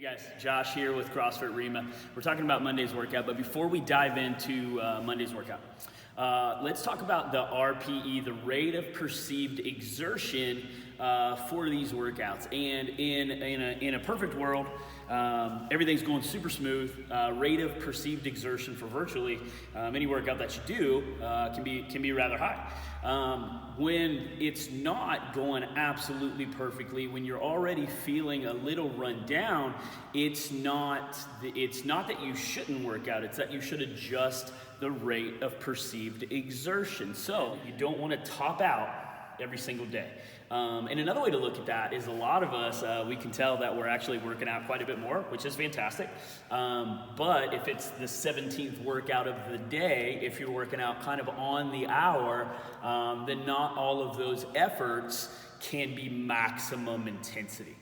Hey guys, Josh here with CrossFit Rema. We're talking about Monday's workout, but before we dive into Monday's workout, let's talk about the RPE, the rate of perceived exertion for these workouts. And in a perfect world, everything's going super smooth. Rate of perceived exertion for virtually any workout that you do can be rather high. When it's not going absolutely perfectly, when you're already feeling a little run down, it's not that you shouldn't work out, it's that you should adjust the rate of perceived exertion. So you don't want to top out every single day. And another way to look at that is a lot of us, we can tell that we're actually working out quite a bit more, which is fantastic. But if it's the 17th workout of the day, if you're working out kind of on the hour, then not all of those efforts can be maximum intensity.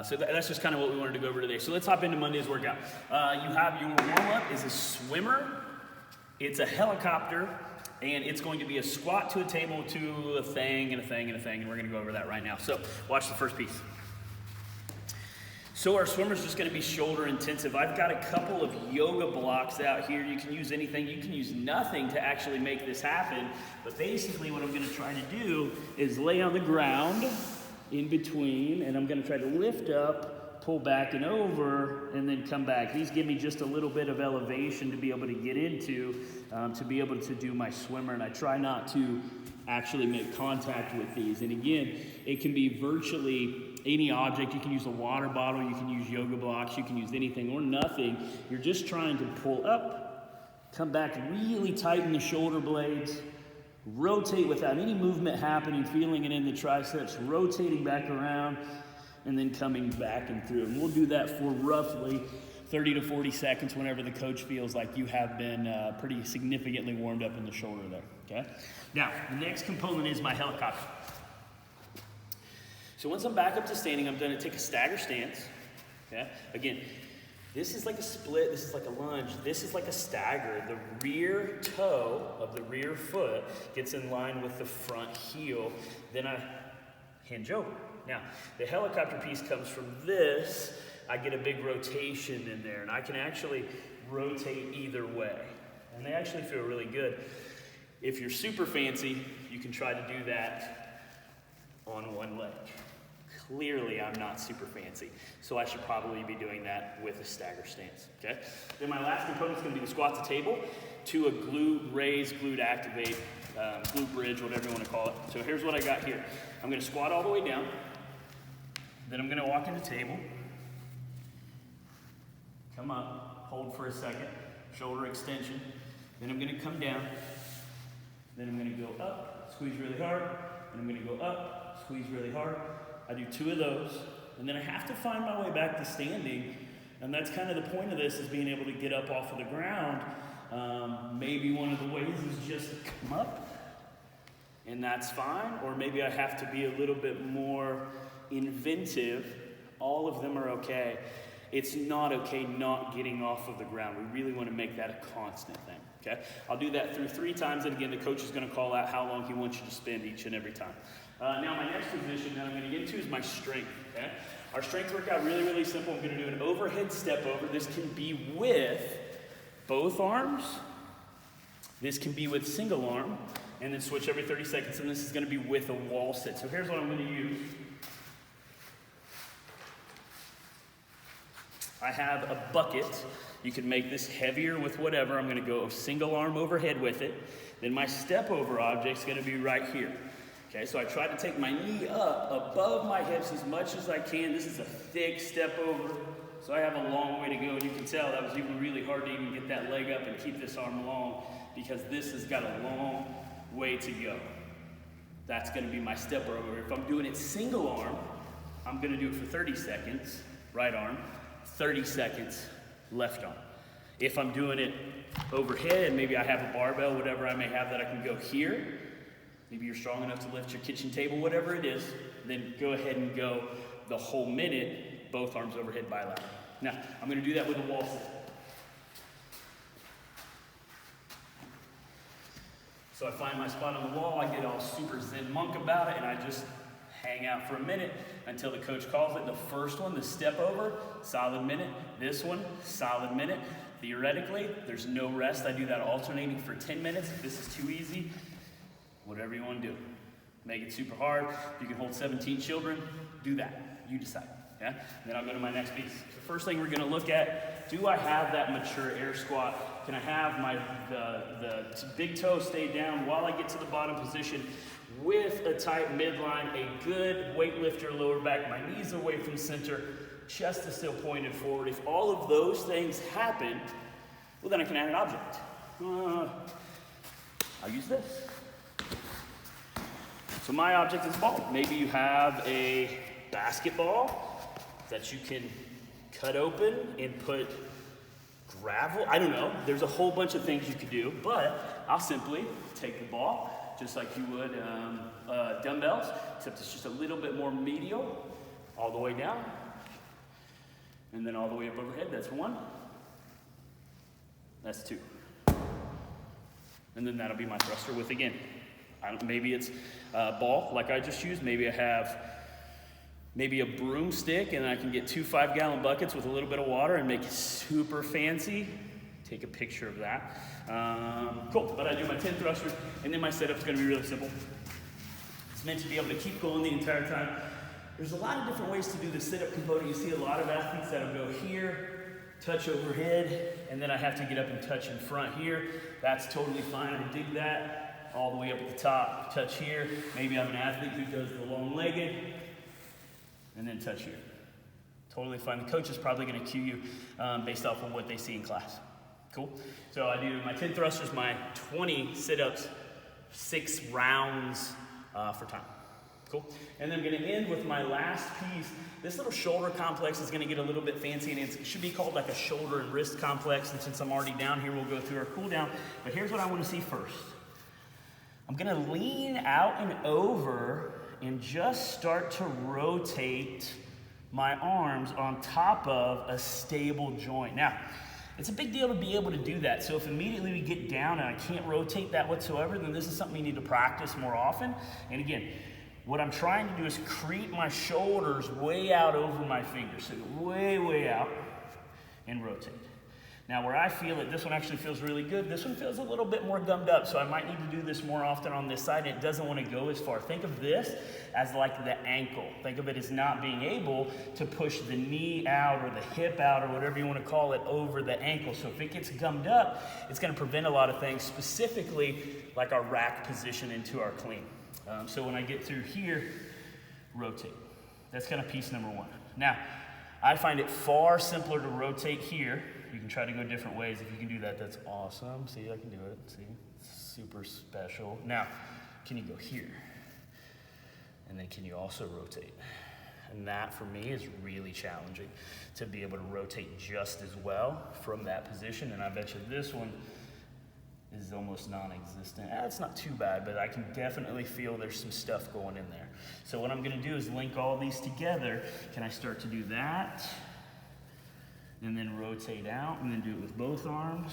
So that's just kind of what we wanted to go over today. So let's hop into Monday's workout. You have your warm-up is a swimmer, it's a helicopter, and it's going to be a squat to a table to a thing and a thing and a thing, and we're going to go over that right now. So watch the first piece. So our swimmer's just going to be shoulder intensive. I've got a couple of yoga blocks out here. You can use anything. You can use nothing to actually make this happen. But basically what I'm going to try to do is lay on the ground in between, and I'm going to try to lift up, pull back and over, and then come back. These give me just a little bit of elevation to be able to get into, to be able to do my swimmer, and I try not to actually make contact with these. And again, it can be virtually any object. You can use a water bottle, you can use yoga blocks, you can use anything or nothing. You're just trying to pull up, come back, really tighten the shoulder blades, rotate without any movement happening, feeling it in the triceps, rotating back around, and then coming back and through. And we'll do that for roughly 30 to 40 seconds whenever the coach feels like you have been pretty significantly warmed up in the shoulder there, okay? Now, the next component is my helicopter. So once I'm back up to standing, I'm gonna take a stagger stance, okay? Again, this is like a split, this is like a lunge, this is like a stagger. The rear toe of the rear foot gets in line with the front heel, then I hinge over. Now, the helicopter piece comes from this. I get a big rotation in there, and I can actually rotate either way. And they actually feel really good. If you're super fancy, you can try to do that on one leg. Clearly, I'm not super fancy, so I should probably be doing that with a stagger stance, okay? Then my last component is gonna be the squat to table to a glute raise, glute activate, glute bridge, whatever you wanna call it. So here's what I got here. I'm gonna squat all the way down, then I'm gonna walk into table, come up, hold for a second, shoulder extension, then I'm gonna come down, then I'm gonna go up, squeeze really hard, and I'm gonna go up, squeeze really hard. I do 2 of those, and then I have to find my way back to standing, and that's kind of the point of this, is being able to get up off of the ground. Maybe one of the ways is just come up, and that's fine, or maybe I have to be a little bit more inventive. All of them are okay. It's not okay not getting off of the ground. We really want to make that a constant thing, okay? I'll do that through 3 times, and again, the coach is going to call out how long he wants you to spend each and every time. Now, my next position that I'm going to get into is my strength, okay? Our strength workout, really, really simple. I'm going to do an overhead step over. This can be with both arms. This can be with single arm, and then switch every 30 seconds, and this is going to be with a wall sit. So here's what I'm going to use. I have a bucket. You can make this heavier with whatever. I'm gonna go single arm overhead with it. Then my step over object's gonna be right here. Okay, so I try to take my knee up above my hips as much as I can. This is a thick step over, so I have a long way to go. And you can tell that was even really hard to even get that leg up and keep this arm long, because this has got a long way to go. That's gonna be my step over. If I'm doing it single arm, I'm gonna do it for 30 seconds, right arm, 30 seconds, left arm. If I'm doing it overhead, maybe I have a barbell, whatever I may have that I can go here. Maybe you're strong enough to lift your kitchen table, whatever it is, then go ahead and go the whole minute, both arms overhead bilateral. Now, I'm gonna do that with a wall sit. So I find my spot on the wall, I get all super Zen monk about it, and I just hang out for a minute until the coach calls it. The first one, the step over, solid minute. This one, solid minute. Theoretically, there's no rest. I do that alternating for 10 minutes. If this is too easy, whatever you want to do. Make it super hard. If you can hold 17 children, do that. You decide. Yeah? And then I'll go to my next piece. The first thing we're going to look at, do I have that mature air squat? Can I have the big toe stay down while I get to the bottom position with a tight midline, a good weightlifter lower back, my knees away from center, chest is still pointed forward. If all of those things happen, well, then I can add an object. I'll use this. So my object is a ball. Maybe you have a basketball that you can cut open and put gravel. I don't know. There's a whole bunch of things you could do, but I'll simply take the ball, just like you would dumbbells, except it's just a little bit more medial, all the way down, and then all the way up overhead. That's one. That's two. And then that'll be my thruster with, again, maybe it's a ball like I just used. Maybe I have a broomstick and I can get 2 5-gallon buckets with a little bit of water and make it super fancy. Take a picture of that. Cool, but I do my 10 thrusters, and then my setup's gonna be really simple. It's meant to be able to keep going the entire time. There's a lot of different ways to do the sit-up component. You see a lot of athletes that'll go here, touch overhead, and then I have to get up and touch in front here. That's totally fine, I dig that. All the way up at the top, touch here. Maybe I'm an athlete who does the long-legged, and then touch here. Totally fine. The coach is probably gonna cue you based off of what they see in class. Cool? So I do my 10 thrusters, my 20 sit-ups, 6 rounds for time. Cool? And then I'm gonna end with my last piece. This little shoulder complex is gonna get a little bit fancy, and it should be called like a shoulder and wrist complex, and since I'm already down here, we'll go through our cool down. But here's what I wanna see first. I'm gonna lean out and over and just start to rotate my arms on top of a stable joint. Now, it's a big deal to be able to do that. So if immediately we get down and I can't rotate that whatsoever, then this is something you need to practice more often. And again, what I'm trying to do is creep my shoulders way out over my fingers. So way out and rotate. Now where I feel it, this one actually feels really good. This one feels a little bit more gummed up, so I might need to do this more often on this side. It doesn't want to go as far. Think of this as like the ankle. Think of it as not being able to push the knee out or the hip out or whatever you want to call it over the ankle. So if it gets gummed up, it's going to prevent a lot of things, specifically like our rack position into our clean. So when I get through here, rotate. That's kind of piece number one. Now, I find it far simpler to rotate here. You can try to go different ways. If you can do that, that's awesome. See, I can do it. See, super special. Now, can you go here? And then can you also rotate? And that, for me, is really challenging to be able to rotate just as well from that position. And I bet you this one is almost non-existent. It's not too bad, but I can definitely feel there's some stuff going in there. So what I'm gonna do is link all these together. Can I start to do that? And then rotate out, and then do it with both arms.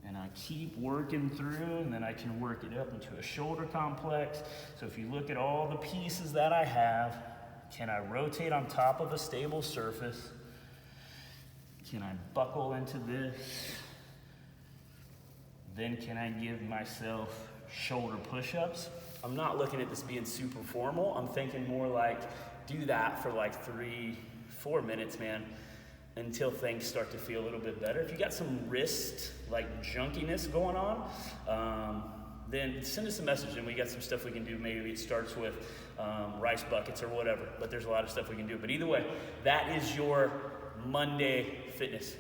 And I keep working through, and then I can work it up into a shoulder complex. So if you look at all the pieces that I have, can I rotate on top of a stable surface? Can I buckle into this? Then can I give myself shoulder push-ups? I'm not looking at this being super formal. I'm thinking more like, do that for like 3-4 minutes, man, until things start to feel a little bit better. If you got some wrist like junkiness going on, then send us a message and we got some stuff we can do. Maybe it starts with rice buckets or whatever, but there's a lot of stuff we can do. But either way, that is your Monday fitness.